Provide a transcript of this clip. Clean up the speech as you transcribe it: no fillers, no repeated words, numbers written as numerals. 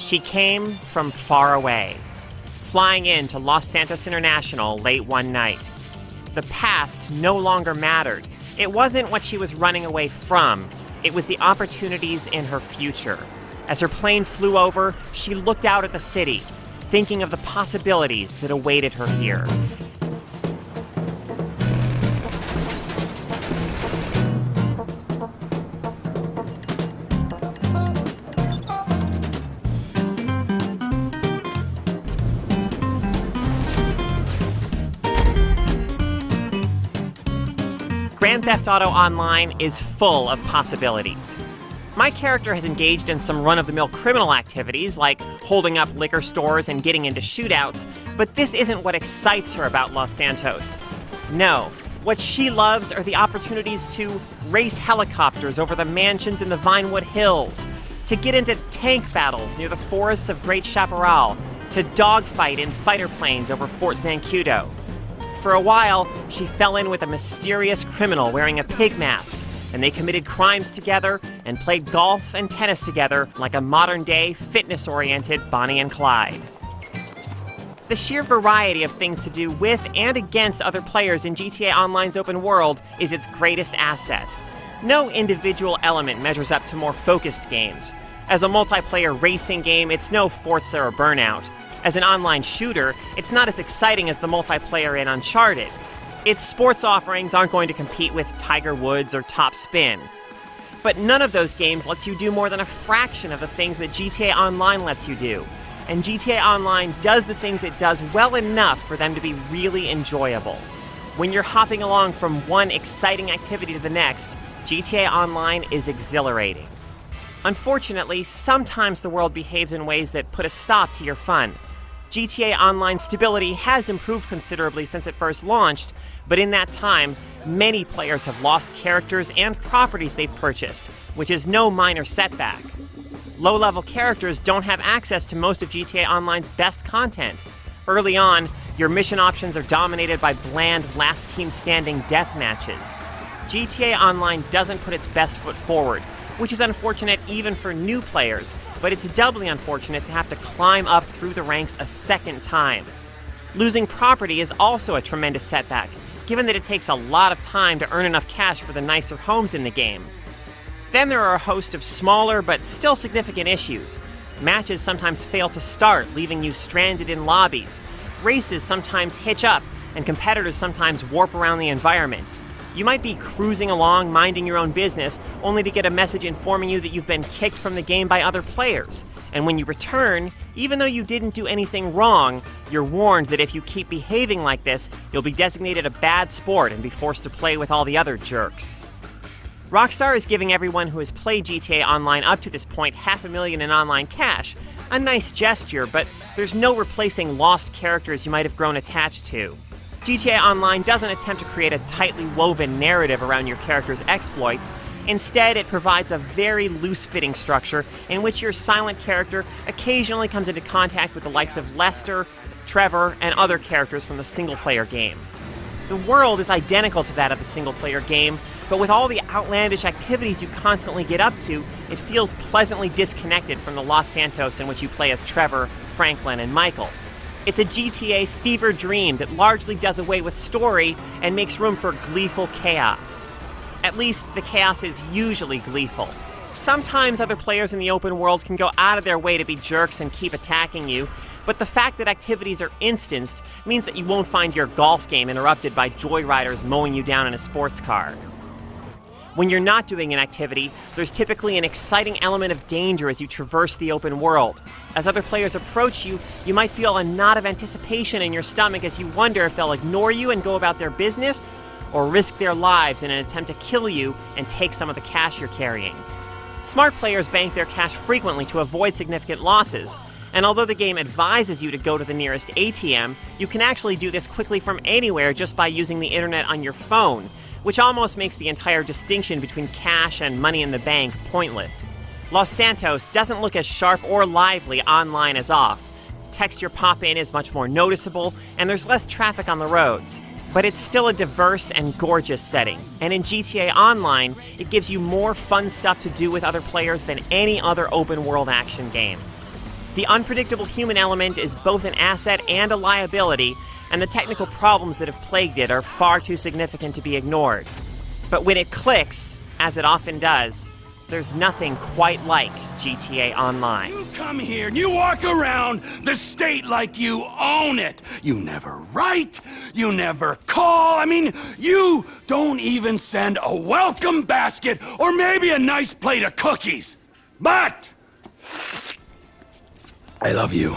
She came from far away, flying into Los Santos International late one night. The past no longer mattered. It wasn't what she was running away from. It was the opportunities in her future. As her plane flew over, she looked out at the city, thinking of the possibilities that awaited her here. Grand Theft Auto Online is full of possibilities. My character has engaged in some run-of-the-mill criminal activities, like holding up liquor stores and getting into shootouts, but this isn't what excites her about Los Santos. No, what she loves are the opportunities to race helicopters over the mansions in the Vinewood Hills, to get into tank battles near the forests of Great Chaparral, to dogfight in fighter planes over Fort Zancudo. For a while, she fell in with a mysterious criminal wearing a pig mask, and they committed crimes together and played golf and tennis together like a modern-day, fitness-oriented Bonnie and Clyde. The sheer variety of things to do with and against other players in GTA Online's open world is its greatest asset. No individual element measures up to more focused games. As a multiplayer racing game, it's no Forza or Burnout. As an online shooter, it's not as exciting as the multiplayer in Uncharted. Its sports offerings aren't going to compete with Tiger Woods or Top Spin. But none of those games lets you do more than a fraction of the things that GTA Online lets you do. And GTA Online does the things it does well enough for them to be really enjoyable. When you're hopping along from one exciting activity to the next, GTA Online is exhilarating. Unfortunately, sometimes the world behaves in ways that put a stop to your fun. GTA Online's stability has improved considerably since it first launched, but in that time, many players have lost characters and properties they've purchased, which is no minor setback. Low-level characters don't have access to most of GTA Online's best content. Early on, your mission options are dominated by bland last-team-standing death matches. GTA Online doesn't put its best foot forward, which is unfortunate even for new players, but it's doubly unfortunate to have to climb up through the ranks a second time. Losing property is also a tremendous setback, given that it takes a lot of time to earn enough cash for the nicer homes in the game. Then there are a host of smaller but still significant issues. Matches sometimes fail to start, leaving you stranded in lobbies. Races sometimes hitch up, and competitors sometimes warp around the environment. You might be cruising along, minding your own business, only to get a message informing you that you've been kicked from the game by other players. And when you return, even though you didn't do anything wrong, you're warned that if you keep behaving like this, you'll be designated a bad sport and be forced to play with all the other jerks. Rockstar is giving everyone who has played GTA Online up to this point $500,000 in online cash. A nice gesture, but there's no replacing lost characters you might have grown attached to. GTA Online doesn't attempt to create a tightly woven narrative around your character's exploits. Instead, it provides a very loose-fitting structure in which your silent character occasionally comes into contact with the likes of Lester, Trevor, and other characters from the single-player game. The world is identical to that of the single-player game, but with all the outlandish activities you constantly get up to, it feels pleasantly disconnected from the Los Santos in which you play as Trevor, Franklin, and Michael. It's a GTA fever dream that largely does away with story and makes room for gleeful chaos. At least, the chaos is usually gleeful. Sometimes other players in the open world can go out of their way to be jerks and keep attacking you, but the fact that activities are instanced means that you won't find your golf game interrupted by joyriders mowing you down in a sports car. When you're not doing an activity, there's typically an exciting element of danger as you traverse the open world. As other players approach you, you might feel a knot of anticipation in your stomach as you wonder if they'll ignore you and go about their business, or risk their lives in an attempt to kill you and take some of the cash you're carrying. Smart players bank their cash frequently to avoid significant losses, and although the game advises you to go to the nearest ATM, you can actually do this quickly from anywhere just by using the internet on your phone, which almost makes the entire distinction between cash and money in the bank pointless. Los Santos doesn't look as sharp or lively online as off. Text your pop-in is much more noticeable, and there's less traffic on the roads. But it's still a diverse and gorgeous setting, and in GTA Online, it gives you more fun stuff to do with other players than any other open-world action game. The unpredictable human element is both an asset and a liability, and the technical problems that have plagued it are far too significant to be ignored. But when it clicks, as it often does, there's nothing quite like GTA Online. You come here and you walk around the state like you own it. You never write, you never call. I mean, you don't even send a welcome basket or maybe a nice plate of cookies. But I love you.